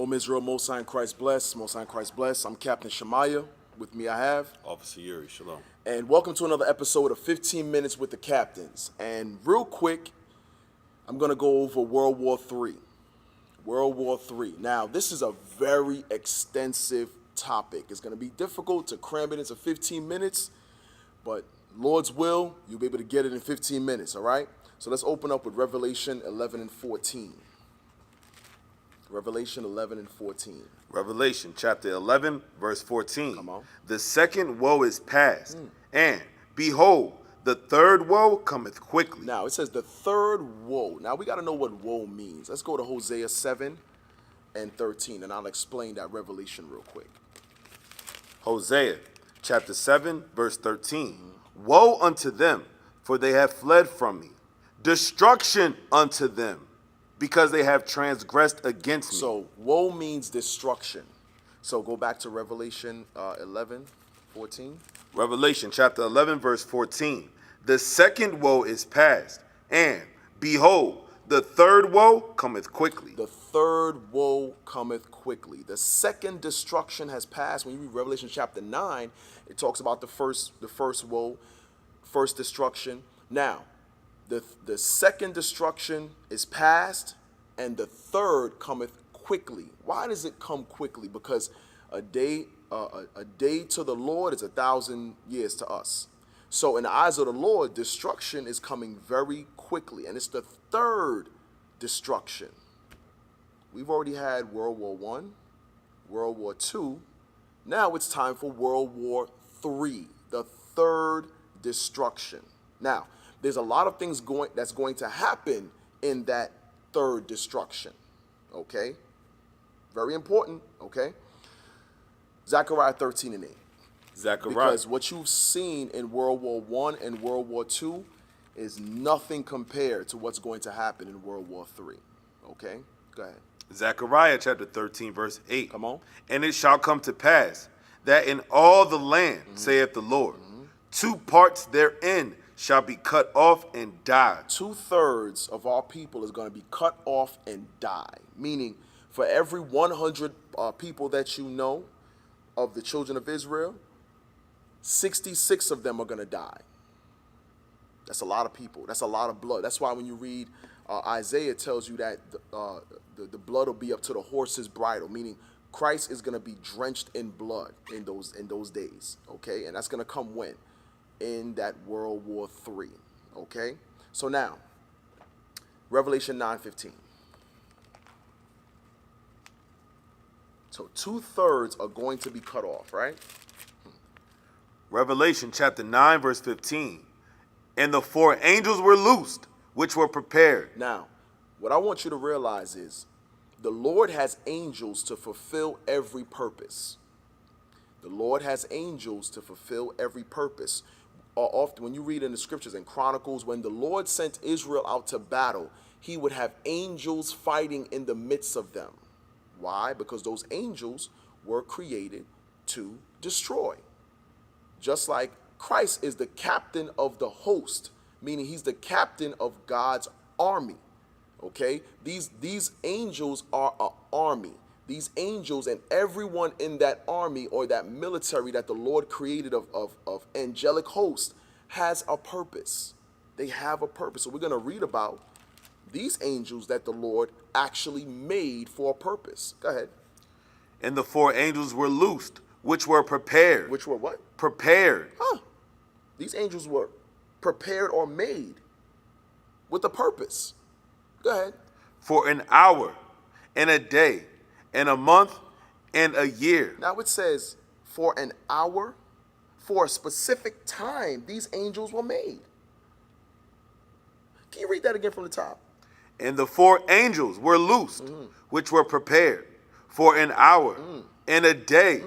Shalom Israel, Most High in Christ bless, Most High in Christ bless. I'm Captain Shemaiah. With me I have Officer Yuri. Shalom. And welcome to another episode of 15 Minutes with the Captains. And real quick, I'm going to go over World War III. World War III. Now, this is a very extensive topic. It's going to be difficult to cram it into 15 minutes, but Lord's will, you'll be able to get it in 15 minutes, all right? So let's open up with Revelation 11 and 14. Revelation 11 and 14. Revelation chapter 11, verse 14. Come on. The second woe is past, and behold, the third woe cometh quickly. Now, it says the third woe. Now, we got to know what woe means. Let's go to Hosea 7 and 13, and I'll explain that revelation real quick. Hosea chapter 7, verse 13. Woe unto them, for they have fled from me. Destruction unto them, because they have transgressed against me. So, woe means destruction. So, go back to Revelation 11, 14. Revelation chapter 11, verse 14. The second woe is past, and behold, the third woe cometh quickly. The third woe cometh quickly. The second destruction has passed. When you read Revelation chapter 9, it talks about the first woe, first destruction. Now, the second destruction is past, and the third cometh quickly. Why does it come quickly? Because a day to the Lord is 1,000 years to us. So in the eyes of the Lord, destruction is coming very quickly, and it's the third destruction. We've already had World War I, World War II. Now it's time for World War III, the third destruction. Now, there's a lot of things that's going to happen in that third destruction, okay? Very important, okay? Zechariah 13 and 8. Zechariah. Because what you've seen in World War I and World War II is nothing compared to what's going to happen in World War III, okay? Go ahead. Zechariah chapter 13, verse 8. Come on. And it shall come to pass that in all the land, saith the Lord, 2 parts therein shall be cut off and die. 2/3 of our people is going to be cut off and die. Meaning, for every 100 people that you know of the children of Israel, 66 of them are going to die. That's a lot of people. That's a lot of blood. That's why when you read Isaiah, it tells you that the blood will be up to the horse's bridle, meaning Christ is going to be drenched in blood in those days. Okay, and that's going to come when? In that World War III. Okay, so now Revelation 9:15. So 2/3 are going to be cut off, right? Revelation chapter 9, verse 15. And the 4 angels were loosed, which were prepared. Now, what I want you to realize is the Lord has angels to fulfill every purpose. The Lord has angels to fulfill every purpose. Often when you read in the scriptures and Chronicles, when the Lord sent Israel out to battle, he would have angels fighting in the midst of them. Why? Because those angels were created to destroy. Just like Christ is the captain of the host, meaning he's the captain of God's army. Okay? These angels are an army. These angels and everyone in that army or that military that the Lord created of angelic hosts has a purpose. They have a purpose. So we're going to read about these angels that the Lord actually made for a purpose. Go ahead. And the 4 angels were loosed, which were prepared. Which were what? Prepared. These angels were prepared or made with a purpose. Go ahead. For an hour and a day and a month and a year. Now it says for an hour, for a specific time, these angels were made. Can you read that again from the top? And the 4 angels were loosed, which were prepared for an hour and a day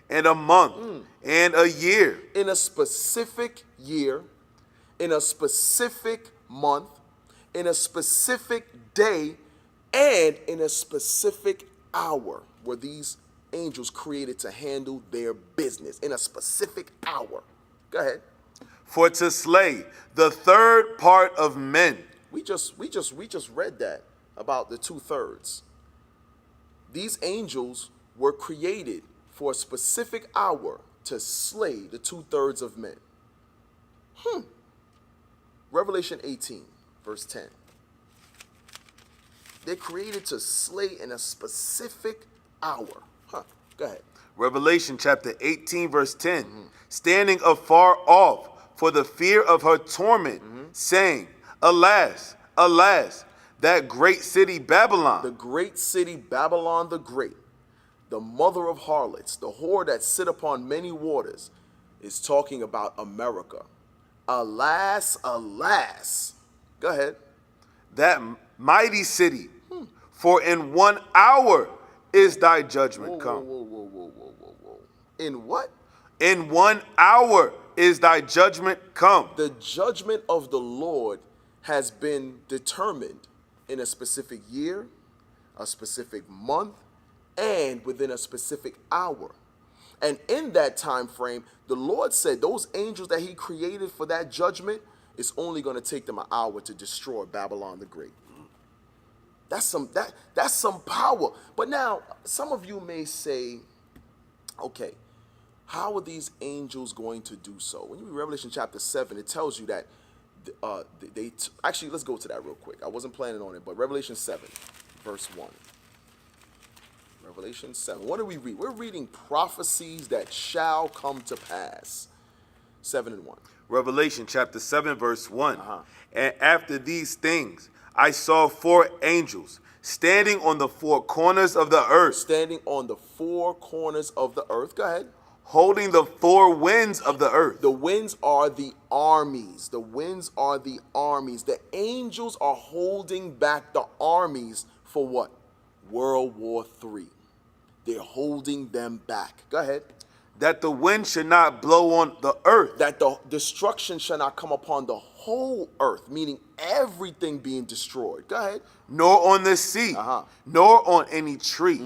and a month and a year. In a specific year, in a specific month, in a specific day, and in a specific hour were these angels created to handle their business. In a specific hour. Go ahead. For to slay the third part of men. We just read that about the 2/3. These angels were created for a specific hour to slay the 2/3 of men. Revelation 18, verse 10. They're created to slay in a specific hour. Go ahead. Revelation chapter 18, verse 10. Standing afar off for the fear of her torment, saying, Alas, alas, that great city Babylon. The great city Babylon the Great, the mother of harlots, the whore that sit upon many waters, is talking about America. Alas, alas. Go ahead. That mighty city, for in 1 hour is thy judgment come. Whoa. In what? In 1 hour is thy judgment come. The judgment of the Lord has been determined in a specific year, a specific month, and within a specific hour. And in that time frame, the Lord said those angels that he created for that judgment, it's only going to take them an hour to destroy Babylon the Great. That's some power. But now, some of you may say, okay, how are these angels going to do so? When you read Revelation chapter 7, it tells you that actually, let's go to that real quick. I wasn't planning on it, but Revelation 7, verse 1. Revelation 7. What do we read? We're reading prophecies that shall come to pass. 7 and 1. Revelation chapter 7, verse 1. And after these things, I saw 4 angels standing on the 4 corners of the earth. Standing on the 4 corners of the earth. Go ahead. Holding the 4 winds of the earth. The winds are the armies. The winds are the armies. The angels are holding back the armies for what? World War III. They're holding them back. Go ahead. That the wind should not blow on the earth. That the destruction shall not come upon the whole earth, meaning everything being destroyed. Go ahead. Nor on the sea, nor on any tree.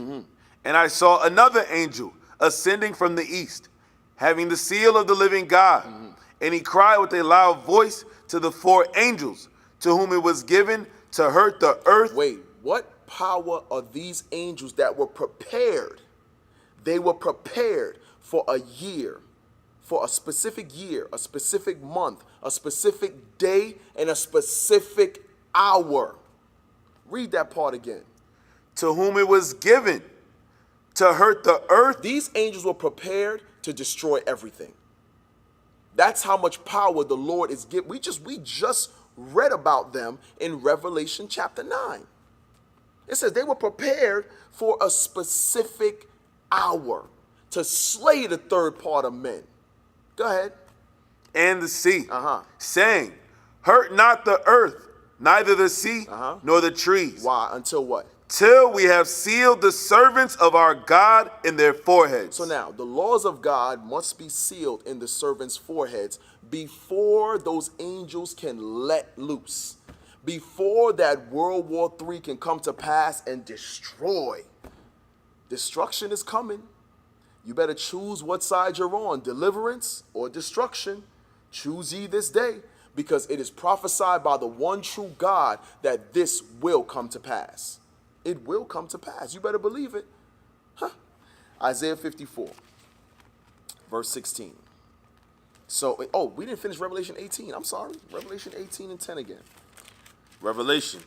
And I saw another angel ascending from the east, having the seal of the living God. And he cried with a loud voice to the 4 angels, to whom it was given to hurt the earth. Wait, what power are these angels that were prepared? They were prepared for a year, for a specific year, a specific month, a specific day, and a specific hour. Read that part again. To whom it was given to hurt the earth. These angels were prepared to destroy everything. That's how much power the Lord is giving. We just read about them in Revelation chapter 9. It says they were prepared for a specific hour to slay the 3rd part of men. Go ahead. And the sea, saying, hurt not the earth, neither the sea, nor the trees. Why? Until what? Till we have sealed the servants of our God in their foreheads. So now, the laws of God must be sealed in the servants' foreheads before those angels can let loose. Before that World War III can come to pass and destroy. Destruction is coming. You better choose what side you're on, deliverance or destruction. Choose ye this day, because it is prophesied by the one true God that this will come to pass. It will come to pass. You better believe it. Isaiah 54, verse 16. So, we didn't finish Revelation 18. I'm sorry. Revelation 18 and 10 again. Revelation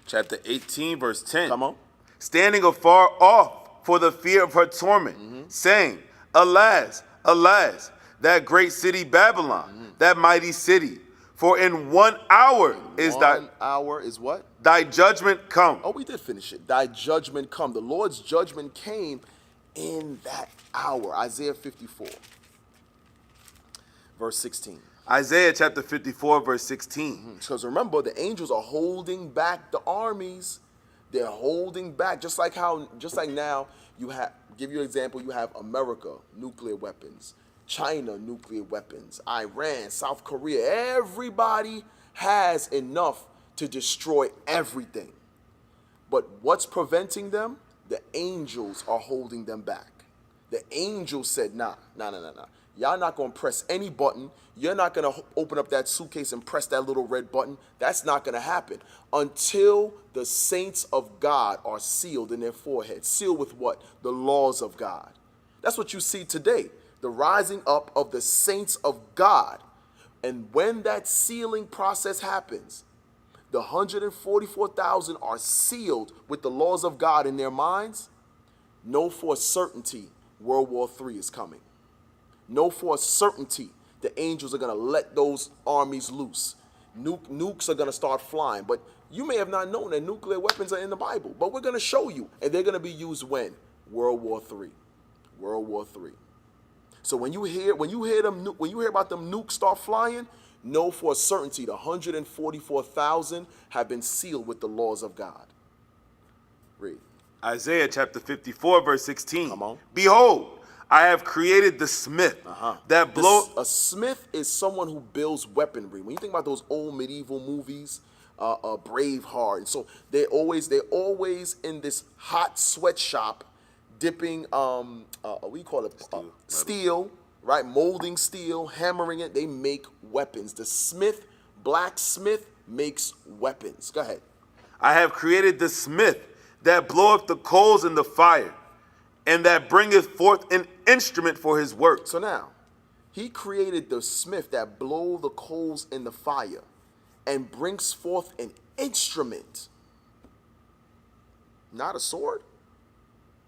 chapter 18, verse 10. Come on. Standing afar off for the fear of her torment, saying, Alas, alas, that great city Babylon, that mighty city. For in 1 hour is One hour is what? thy judgment come. Oh, we did finish it. Thy judgment come. The Lord's judgment came in that hour. Isaiah 54, verse 16. Isaiah chapter 54, verse 16. Because remember, the angels are holding back the armies. They're holding back, just like now you have, give you an example, you have America, nuclear weapons, China, nuclear weapons, Iran, South Korea. Everybody has enough to destroy everything. But what's preventing them? The angels are holding them back. The angels said, nah. Y'all not going to press any button. You're not going to open up that suitcase and press that little red button. That's not going to happen until the saints of God are sealed in their forehead. Sealed with what? The laws of God. That's what you see today. The rising up of the saints of God. And when that sealing process happens, the 144,000 are sealed with the laws of God in their minds. Know for certainty World War III is coming. Know for certainty the angels are going to let those armies loose. Nukes are going to start flying. But you may have not known that nuclear weapons are in the Bible. But we're going to show you. And they're going to be used when? World War III. World War III. So when you hear about them nukes start flying, know for certainty the 144,000 have been sealed with the laws of God. Read. Isaiah chapter 54, verse 16. Come on. Behold, I have created the smith that blow. A smith is someone who builds weaponry. When you think about those old medieval movies, Braveheart, and so they're always in this hot sweatshop, dipping what do you call it? Steel, right? Molding steel, hammering it. They make weapons. The smith, blacksmith, makes weapons. Go ahead. I have created the smith that bloweth the coals in the fire, and that bringeth forth an instrument for his work. So now, he created the smith that blow the coals in the fire and brings forth an instrument. Not a sword,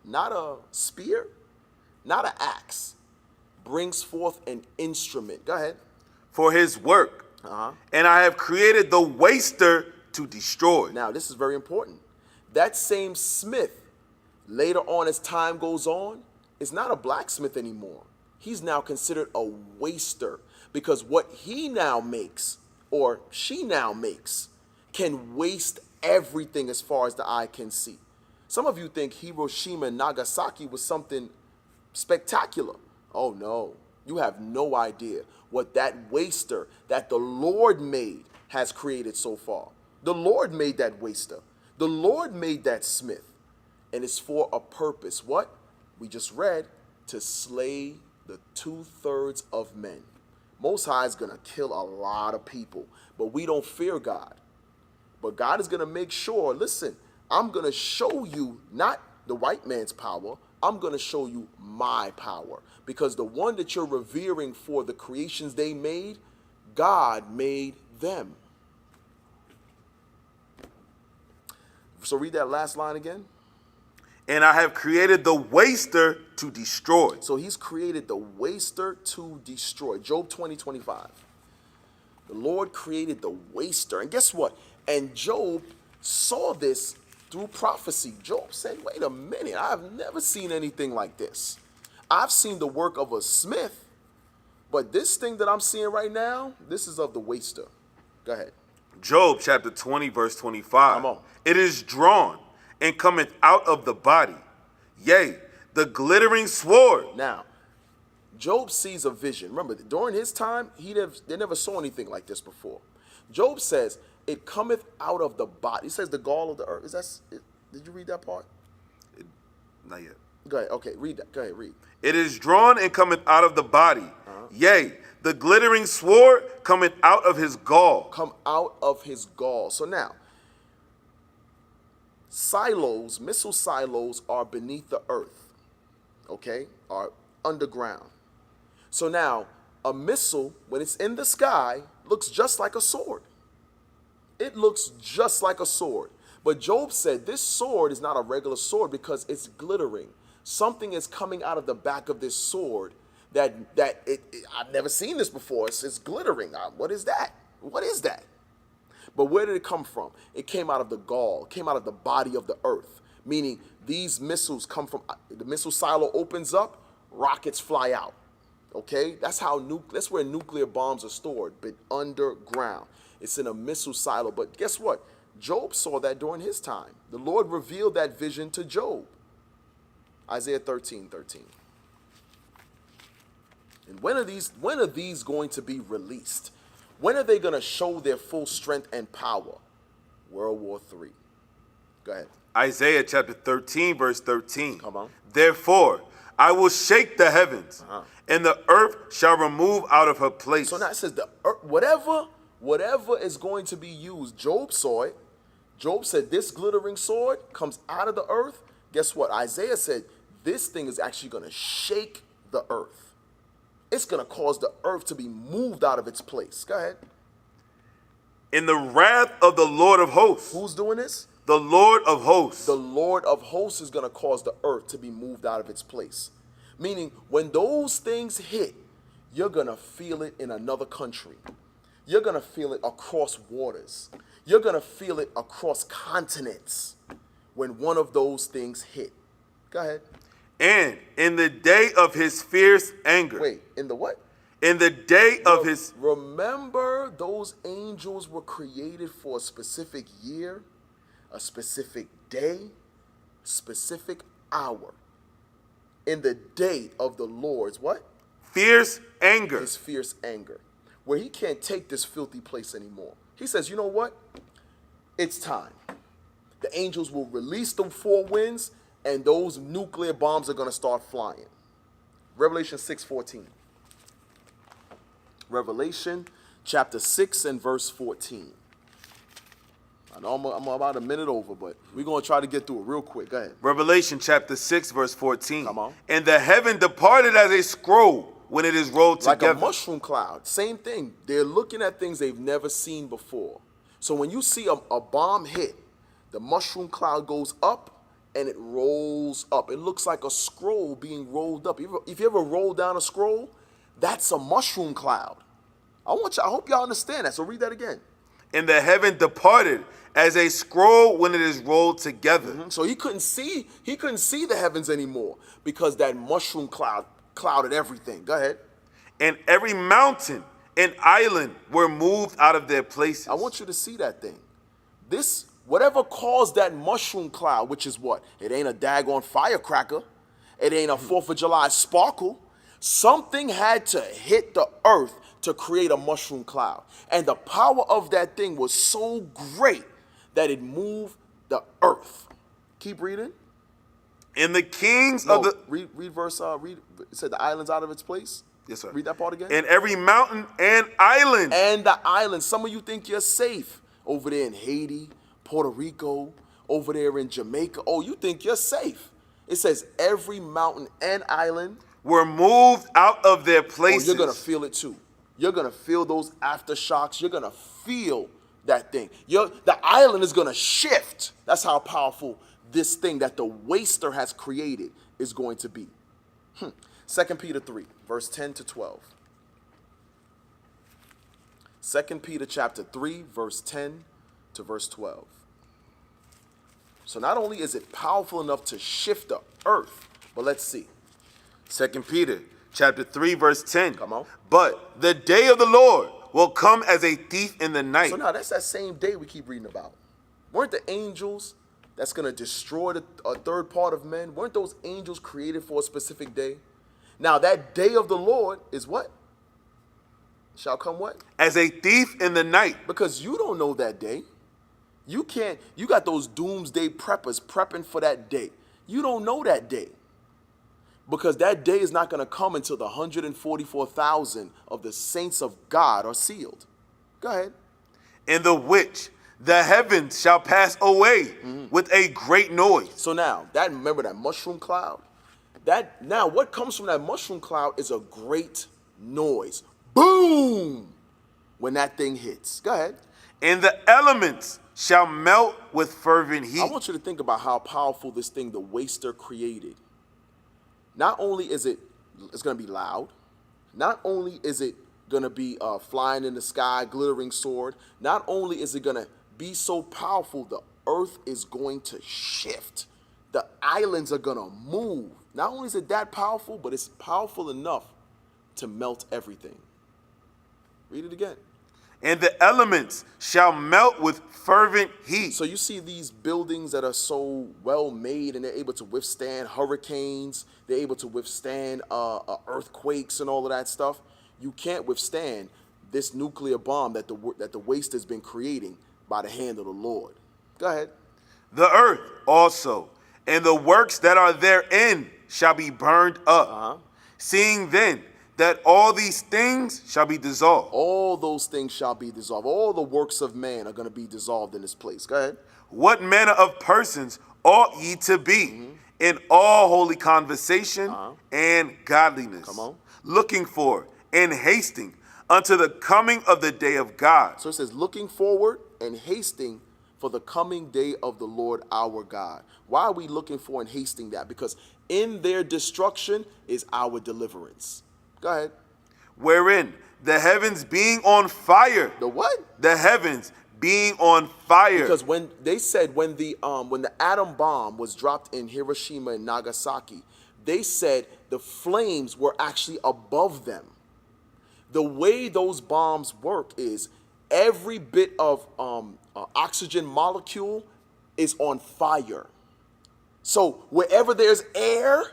not a spear, not an axe. Brings forth an instrument. Go ahead. For his work. And I have created the waster to destroy. Now, this is very important. That same smith, later on as time goes on, is not a blacksmith anymore. He's now considered a waster because what he now makes, or she now makes, can waste everything as far as the eye can see. Some of you think Hiroshima and Nagasaki was something spectacular. Oh no, you have no idea what that waster that the Lord made has created so far. The Lord made that waster. The Lord made that smith. And it's for a purpose. What? We just read, to slay the 2/3 of men. Most High is going to kill a lot of people, but we don't fear God. But God is going to make sure, listen, I'm going to show you not the white man's power, I'm going to show you my power. Because the one that you're revering for the creations they made, God made them. So read that last line again. And I have created the waster to destroy. So he's created the waster to destroy. Job 20:25. The Lord created the waster. And guess what? And Job saw this through prophecy. Job said, wait a minute, I've never seen anything like this. I've seen the work of a smith, but this thing that I'm seeing right now, this is of the waster. Go ahead. Job chapter 20, verse 25. Come on. It is drawn and cometh out of the body. Yea, the glittering sword. Now, Job sees a vision. Remember, during his time, they never saw anything like this before. Job says, it cometh out of the body. He says the gall of the earth. Did you read that part? Not yet. Go ahead. Okay, read that. Go ahead, read. It is drawn and cometh out of the body. Yea, the glittering sword cometh out of his gall. Come out of his gall. So now, silos, missile silos are beneath the earth, okay, are underground. So now, a missile, when it's in the sky, looks just like a sword. It looks just like a sword. But Job said this sword is not a regular sword because it's glittering. Something is coming out of the back of this sword that I've never seen this before. It's glittering. What is that? What is that? But where did it come from? It came out of the gall. It came out of the body of the earth. Meaning these missiles come from, the missile silo opens up, rockets fly out. Okay? That's where nuclear bombs are stored, but underground. It's in a missile silo. But guess what? Job saw that during his time. The Lord revealed that vision to Job. Isaiah 13:13. And when are these going to be released? When are they going to show their full strength and power? World War III. Go ahead. Isaiah chapter 13, verse 13. Come on. Therefore, I will shake the heavens, and the earth shall remove out of her place. So now it says the earth, whatever is going to be used. Job saw it. Job said this glittering sword comes out of the earth. Guess what? Isaiah said this thing is actually going to shake the earth. It's going to cause the earth to be moved out of its place. Go ahead. In the wrath of the Lord of hosts. Who's doing this? The Lord of hosts. The Lord of hosts is going to cause the earth to be moved out of its place. Meaning, when those things hit, you're going to feel it in another country. You're going to feel it across waters. You're going to feel it across continents when one of those things hit. Go ahead. And in the day of his fierce anger. Wait, in the what? In the day of his... Remember, those angels were created for a specific year, a specific day, specific hour. In the day of the Lord's what? Fierce anger. His fierce anger. Where he can't take this filthy place anymore. He says, you know what? It's time. The angels will release the four winds, and those nuclear bombs are going to start flying. Revelation 6:14. Revelation chapter 6 and verse 14. I know I'm about a minute over, but we're going to try to get through it real quick. Go ahead. Revelation chapter 6, verse 14. Come on. And the heaven departed as a scroll when it is rolled Like together. a mushroom cloud. Same thing. They're looking at things they've never seen before. So when you see a bomb hit, the mushroom cloud goes up and it rolls up. It looks like a scroll being rolled up. If you ever roll down a scroll, that's a mushroom cloud. I hope y'all understand that. So read that again. And the heaven departed as a scroll when it is rolled together. So he couldn't see the heavens anymore because that mushroom cloud clouded everything. Go ahead. And every mountain and island were moved out of their places. I want you to see that thing. This, whatever caused that mushroom cloud, which is what? It ain't a daggone firecracker. It ain't a 4th of July sparkle. Something had to hit the earth to create a mushroom cloud. And the power of that thing was so great that it moved the earth. Keep reading. And the kings No, of the... read verse, it said the islands out of its place. Yes, sir. Read that part again. And every mountain and island. And the islands. Some of you think you're safe over there in Haiti, Puerto Rico, over there in Jamaica. Oh, you think you're safe. It says every mountain and island Were moved out of their places. Oh, you're going to feel it too. You're going to feel those aftershocks. You're going to feel that thing. The island is going to shift. That's how powerful this thing that the waster has created is going to be. 2 Peter 3, verse 10 to 12. 2 Peter chapter 3, verse 10 to verse 12. So not only is it powerful enough to shift the earth, but let's see. 2 Peter chapter 3, verse 10. Come on. But the day of the Lord will come as a thief in the night. So now that's that same day we keep reading about. Weren't the angels that's going to destroy a third part of men, weren't those angels created for a specific day? Now that day of the Lord is what? Shall come what? As a thief in the night. Because you don't know that day. You got those doomsday preppers prepping for that day. You don't know that day. Because that day is not going to come until the 144,000 of the saints of God are sealed. Go ahead. In the which the heavens shall pass away with a great noise. So now, remember that mushroom cloud? Now what comes from that mushroom cloud is a great noise. Boom! When that thing hits. Go ahead. And the elements shall melt with fervent heat. I want you to think about how powerful this thing, the waster, created. Not only is it's going to be loud, not only is it going to be flying in the sky, glittering sword, not only is it going to be so powerful, the earth is going to shift. The islands are going to move. Not only is it that powerful, but it's powerful enough to melt everything. Read it again. And the elements shall melt with fervent heat. So you see these buildings that are so well made and they're able to withstand hurricanes. They're able to withstand earthquakes and all of that stuff. You can't withstand this nuclear bomb that the waste has been creating by the hand of the Lord. Go ahead. The earth also, and the works that are therein shall be burned up. Seeing then that all these things shall be dissolved. All those things shall be dissolved. All the works of man are going to be dissolved in this place. Go ahead. What manner of persons ought ye to be in all holy conversation and godliness? Come on. Looking for and hasting unto the coming of the day of God. So it says, looking forward and hasting for the coming day of the Lord our God. Why are we looking for and hasting that? Because in their destruction is our deliverance. Go ahead. Wherein the heavens being on fire. The what? The heavens being on fire. Because when they said when the atom bomb was dropped in Hiroshima and Nagasaki, they said the flames were actually above them. The way those bombs work is every bit of oxygen molecule is on fire. So wherever there's air,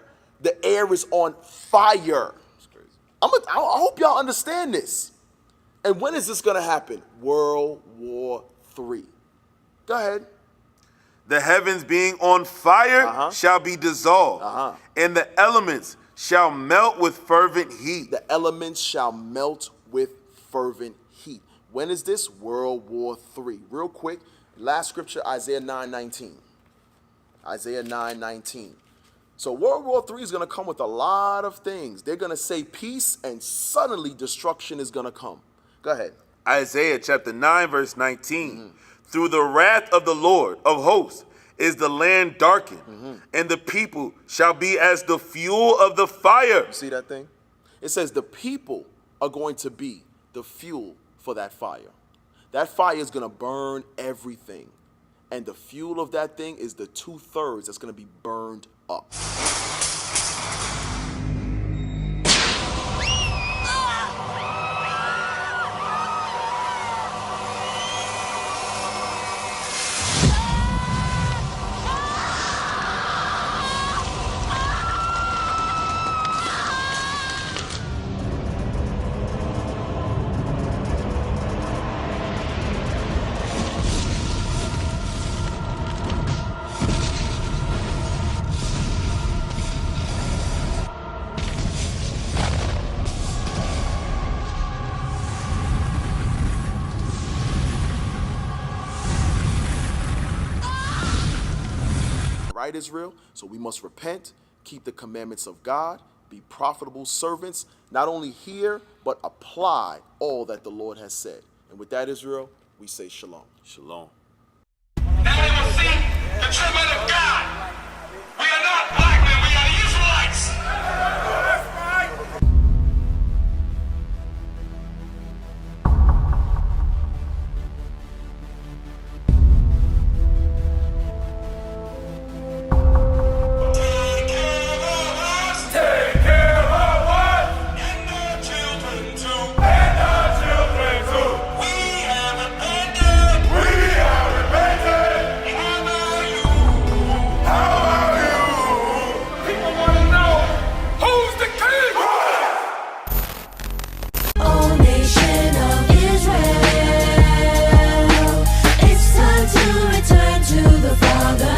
the air is on fire. That's crazy. I hope y'all understand this. And when is this going to happen? World War III. Go ahead. The heavens being on fire shall be dissolved, and the elements shall melt with fervent heat. The elements shall melt with fervent heat. When is this? World War III. Real quick, last scripture, Isaiah 9:19. Isaiah 9:19. So World War III is going to come with a lot of things. They're going to say peace, and suddenly destruction is going to come. Go ahead. Isaiah chapter 9, verse 19. Through the wrath of the Lord of hosts is the land darkened, and the people shall be as the fuel of the fire. You see that thing? It says the people are going to be the fuel for that fire. That fire is going to burn everything. And the fuel of that thing is the 2/3 that's going to be burned up. Right, Israel? So we must repent, keep the commandments of God, be profitable servants, not only hear, but apply all that the Lord has said. And with that, Israel, we say shalom. Shalom. Now they will see the true men of God. We are not black men, we are the Israelites. Take care of us. And our children too. We have repented. How are you? People want to know who's the king. O nation of Israel, it's time to return to the Father.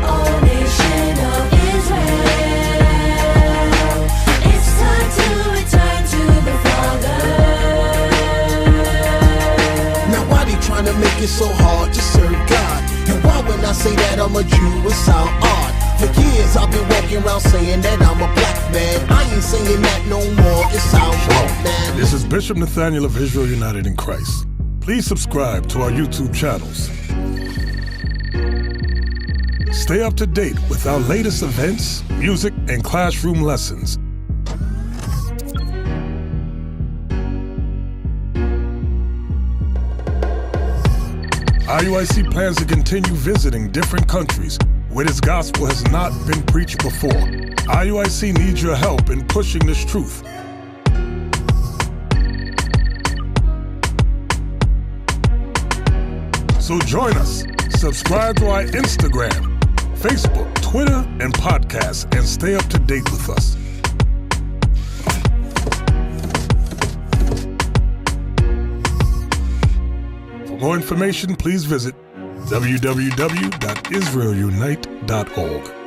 O nation of Israel, it's time to return to the Father. Now why they trying to make it so hard to serve God? And why when I say that I'm a Jew it sound odd? For years I've been walking around saying that I'm a black man. I ain't saying that no more, it sounds wrong, man. This is Bishop Nathaniel of Israel United in Christ. Please subscribe to our YouTube channels. Stay up to date with our latest events, music, and classroom lessons. IUIC plans to continue visiting different countries where this gospel has not been preached before. IUIC needs your help in pushing this truth. So join us. Subscribe to our Instagram, Facebook, Twitter, and podcast, and stay up to date with us. more information, please visit www.israelunite.org.